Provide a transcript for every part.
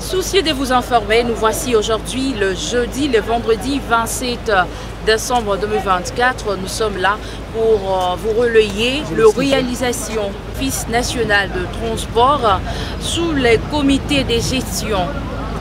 Soucieux de vous informer, nous voici aujourd'hui le jeudi, le vendredi 27 décembre 2024. Nous sommes là pour vous relayer la réalisation Office national de transport sous les comités de gestion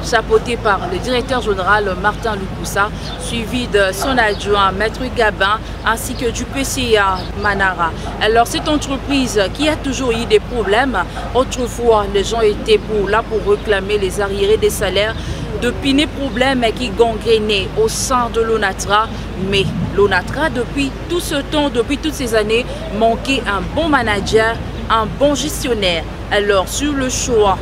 chapeauté par le directeur général Martin Loukoussa, suivi de son adjoint Maître Gabin ainsi que du PCA Manara. Alors cette entreprise qui a toujours eu des problèmes, autrefois les gens étaient là pour réclamer les arriérés des salaires, depuis les problèmes qui gangrénaient au sein de l'ONATRA, mais l'ONATRA depuis tout ce temps, depuis toutes ces années, manquait un bon manager, un bon gestionnaire. Alors sur le choix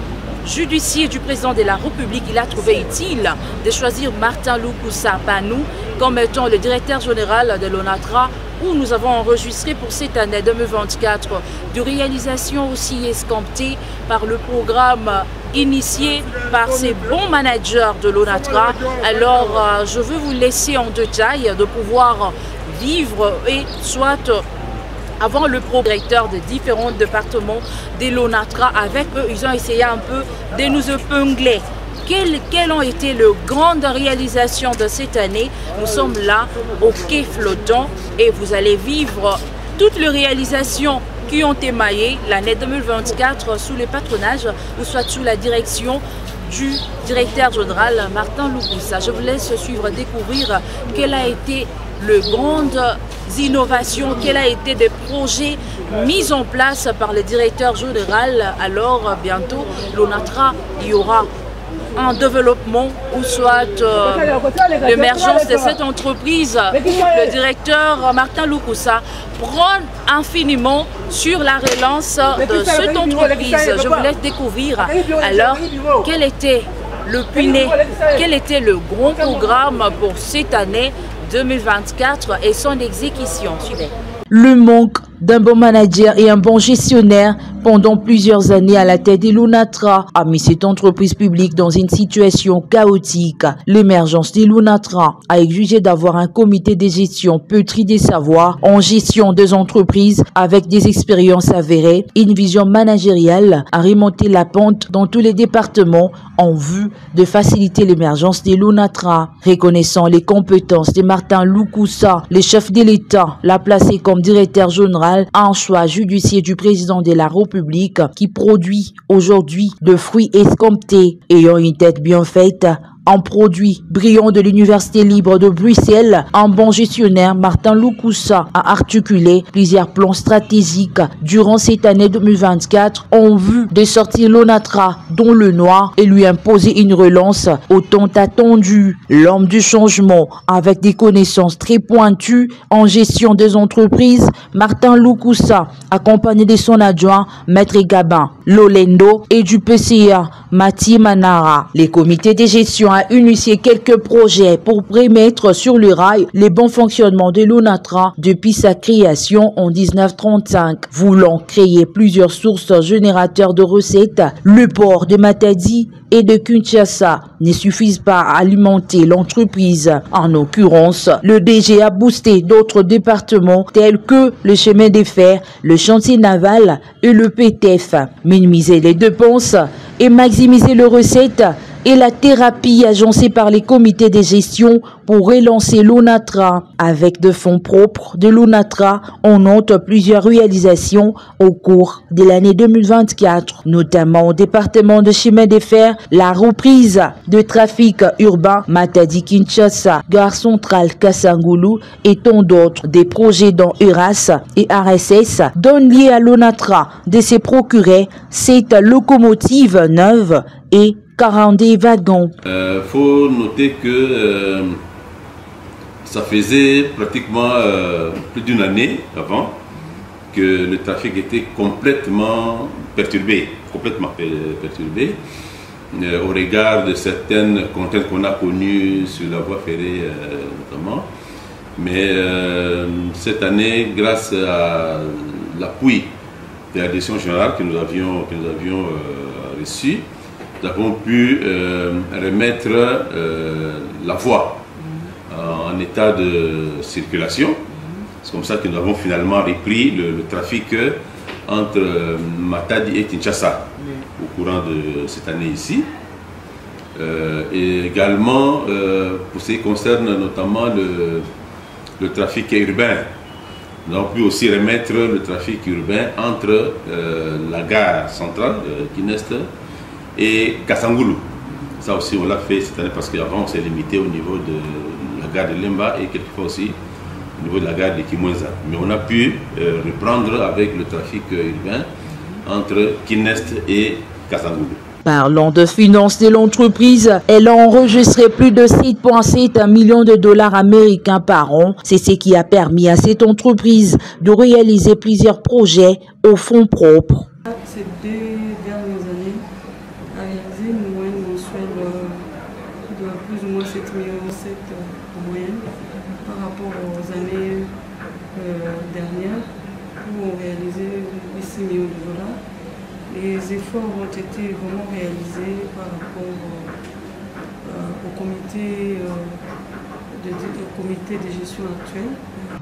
judiciaire du président de la République, il a trouvé utile de choisir Martin Loukoussa Panou comme étant le directeur général de l'ONATRA, où nous avons enregistré pour cette année 2024 de réalisation aussi escomptée par le programme initié par ces bons managers de l'ONATRA. Alors je veux vous laisser en détail de pouvoir vivre et soit avant le directeur de différents départements de l'ONATRA. Avec eux, ils ont essayé un peu de nous épingler. Quelles ont été les grandes réalisations de cette année? Nous sommes là au quai flottant et vous allez vivre toutes les réalisations qui ont émaillé l'année 2024 sous le patronage ou soit sous la direction du directeur général Martin Loukoussa. Je vous laisse suivre, découvrir quelle a été les grandes innovations, quels a été des projets mis en place par le directeur général. Alors bientôt l'ONATRA, il y aura un développement ou soit l'émergence de cette entreprise. Le directeur Martin Loukoussa prend infiniment sur la relance de cette entreprise. Je vous laisse découvrir alors quel était le puné, quel était le grand programme pour cette année 2024 et son exécution. Suivez. Le manque d'un bon manager et un bon gestionnaire pendant plusieurs années à la tête de l'ONATRA a mis cette entreprise publique dans une situation chaotique. L'émergence de l'ONATRA a exigé d'avoir un comité de gestion pétri des savoirs en gestion des entreprises avec des expériences avérées, une vision managériale à remonter la pente dans tous les départements en vue de faciliter l'émergence de l'ONATRA. Reconnaissant les compétences de Martin Loukoussa, le chef de l'État l'a placé comme directeur général, un choix judiciaire du président de la République qui produit aujourd'hui de fruits escomptés. Ayant une tête bien faite, un produit brillant de l'Université libre de Bruxelles, un bon gestionnaire, Martin Loukoussa, a articulé plusieurs plans stratégiques durant cette année 2024 en vue de sortir l'ONATRA dans le noir et lui imposer une relance autant attendue. L'homme du changement, avec des connaissances très pointues en gestion des entreprises, Martin Loukoussa, accompagné de son adjoint, Maître Gabin, Lolendo et du PCA, Mathieu Manara. Les comités de gestion a initié quelques projets pour remettre sur le rail les bons fonctionnements de l'ONATRA depuis sa création en 1935. Voulant créer plusieurs sources générateurs de recettes, le port de Matadi et de Kinshasa ne suffisent pas à alimenter l'entreprise. En l'occurrence, le DG a boosté d'autres départements tels que le chemin de fer, le chantier naval et le PTF. Minimiser les dépenses et maximiser les recettes et la thérapie agencée par les comités de gestion pour relancer l'ONATRA. Avec de fonds propres de l'ONATRA, on note plusieurs réalisations au cours de l'année 2024, notamment au département de chemin de fer, la reprise de trafic urbain Matadi-Kinshasa, gare centrale Kassangoulou et tant d'autres. Des projets dans URAS et RSS donnent lié à l'ONATRA de se procurer cette locomotive neuve et 40 wagons. Faut noter que ça faisait pratiquement plus d'une année avant que le trafic était complètement perturbé, au regard de certaines contraintes qu'on a connues sur la voie ferrée notamment. Mais cette année, grâce à l'appui de la direction générale que nous avions reçu, nous avons pu remettre la voie en état de circulation. C'est comme ça que nous avons finalement repris le trafic entre Matadi et Kinshasa au courant de cette année ici. Et également, pour ce qui concerne notamment le trafic urbain, nous avons pu aussi remettre le trafic urbain entre la gare centrale, Kinest, et Kassangoulou. Ça aussi, on l'a fait cette année parce qu'avant, on s'est limité au niveau de la gare de Lemba et quelquefois aussi au niveau de la gare de Kimwenza. Mais on a pu reprendre avec le trafic urbain entre Kinest et Kassangoulou. Parlant de finances de l'entreprise, elle a enregistré plus de 7,7 millions de dollars américains par an. C'est ce qui a permis à cette entreprise de réaliser plusieurs projets aux fonds propres. Ces 2 dernières années, a réalisé une moyenne mensuelle de plus ou moins 7,7 millions en moyenne par rapport aux années dernières où on réalisait 6 millions de dollars. Les efforts ont été vraiment réalisés par rapport au comité de gestion actuel.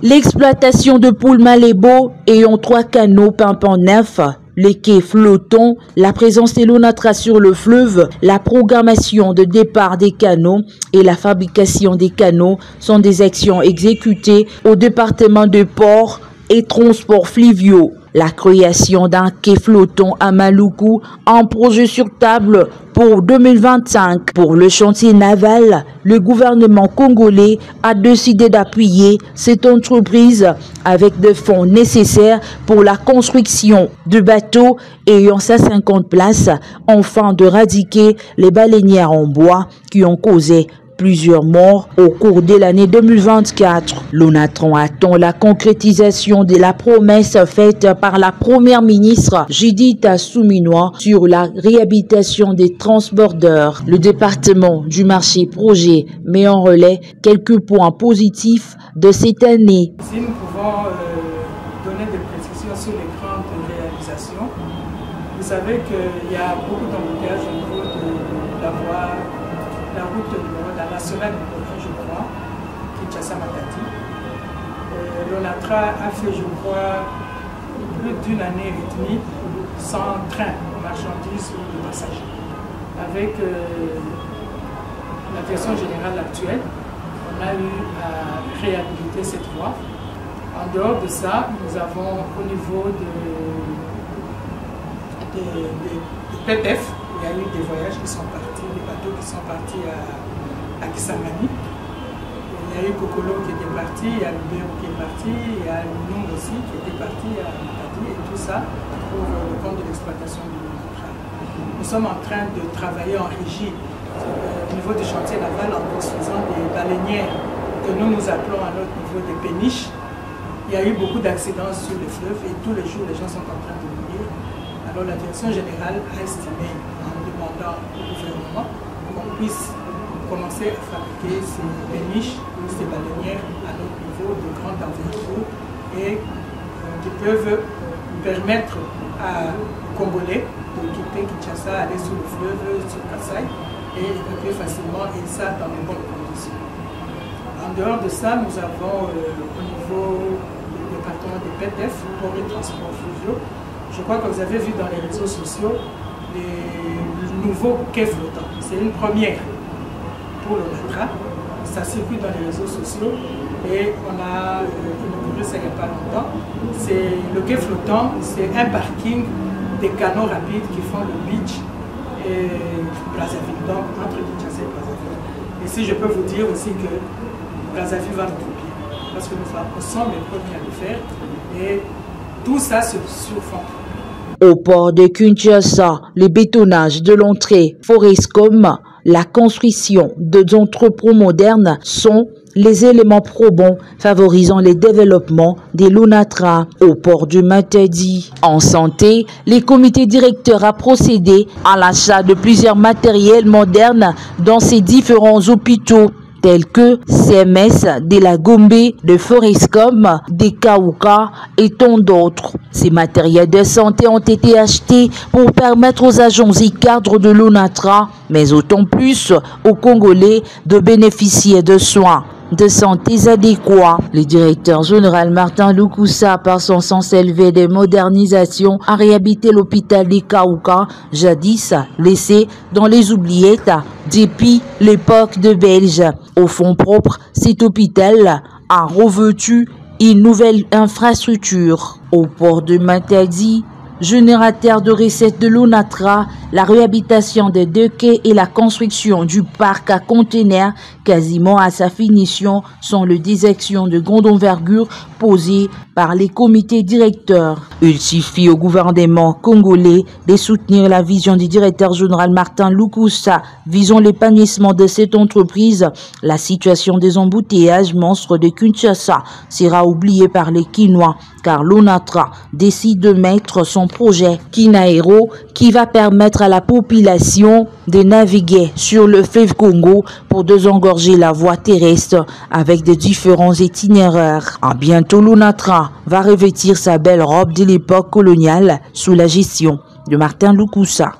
L'exploitation de Poulma-les-Beaux ayant 3 canaux pimpant neufs, les quais flottants, la présence de l'ONATRA sur le fleuve, la programmation de départ des canaux et la fabrication des canaux sont des actions exécutées au département de ports et transports fluviaux. La création d'un quai flottant à Maluku, un projet sur table pour 2025. Pour le chantier naval, le gouvernement congolais a décidé d'appuyer cette entreprise avec des fonds nécessaires pour la construction de bateaux ayant 50 places, afin d'éradiquer les baleinières en bois qui ont causé plusieurs morts au cours de l'année 2024. L'ONATRA attend la concrétisation de la promesse faite par la première ministre Judith Suminwa sur la réhabilitation des transbordeurs. Le département du marché projet met en relais quelques points positifs de cette année. Si nous pouvons donner des précisions sur les grandes réalisations, vous savez qu'il y a beaucoup d'embouteillages au niveau de la voie, la route la nationale numéro 1, je crois, Kinshasa-Matadi. L'ONATRA a fait, je crois, plus d'une année et demie sans train, marchandises ou de passagers. Avec la direction générale actuelle, on a eu à réhabiliter cette voie. En dehors de ça, nous avons au niveau de PPF, il y a eu des voyages qui sont partis, des bateaux qui sont partis à Kisangani. Il y a eu Kokolo qui était parti, il y a Lubero qui est parti, il y a Lung aussi qui était parti à Matadi, et tout ça pour le compte de l'exploitation du l'ONATRA. Nous sommes en train de travailler en régie au niveau du chantier naval en construisant des baleinières que nous appelons à notre niveau des péniches. Il y a eu beaucoup d'accidents sur les fleuves et tous les jours les gens sont en train de mourir. Alors la direction générale a estimé, en demandant au gouvernement, qu'on puisse commencer à fabriquer ces péniches ou ces baleinières à notre niveau de grande envergure et qui peuvent permettre à Congolais de quitter Kinshasa, aller sur le fleuve, sur Kassai et évacuer facilement et ça dans de bonnes conditions. En dehors de ça, nous avons au niveau du département des PTF, pour les transports fluviaux, je crois que vous avez vu dans les réseaux sociaux les nouveaux quais flottants. C'est une première pour l'ONATRA. Ça circule dans les réseaux sociaux et on a inauguré ça il n'y a pas longtemps. Le quai flottant, c'est un parking des canaux rapides qui font le beach et Brazzaville, donc entre Kinshasa et Brazzaville. Et si je peux vous dire aussi que Brazzaville va nous copier, parce que nous sommes les premiers à le faire et tout ça sur fond. Au port de Kinshasa, le bétonnage de l'entrée Forescom, la construction d'entrepôts modernes sont les éléments probants favorisant le développement de l'ONATRA au port du Matadi. En santé, les comités directeurs a procédé à l'achat de plusieurs matériels modernes dans ces différents hôpitaux tels que CMS de la Gombe, de Forescom, de Kaouka et tant d'autres. Ces matériels de santé ont été achetés pour permettre aux agents et cadres de l'ONATRA, mais autant plus aux Congolais, de bénéficier de soins de santé adéquats. Le directeur général Martin Loukoussa, par son sens élevé des modernisations, a réhabilité l'hôpital des Kaouka, jadis laissé dans les oubliettes depuis l'époque de Belge. Au fonds propre, cet hôpital a revêtu une nouvelle infrastructure. Au port de Matadi, générateur de recettes de l'ONATRA, la réhabilitation des deux quais et la construction du parc à conteneurs quasiment à sa finition sont des actions de grande envergure posées par les comités directeurs. Il suffit au gouvernement congolais de soutenir la vision du directeur général Martin Loukoussa visant l'épanouissement de cette entreprise. La situation des embouteillages monstres de Kinshasa sera oubliée par les Kinois car l'ONATRA décide de mettre son projet Kinaero qui va permettre à la population de naviguer sur le fleuve Congo pour désengorger la voie terrestre avec de différents itinéraires. À bientôt, l'ONATRA va revêtir sa belle robe de l'époque coloniale sous la gestion de Martin Loukoussa.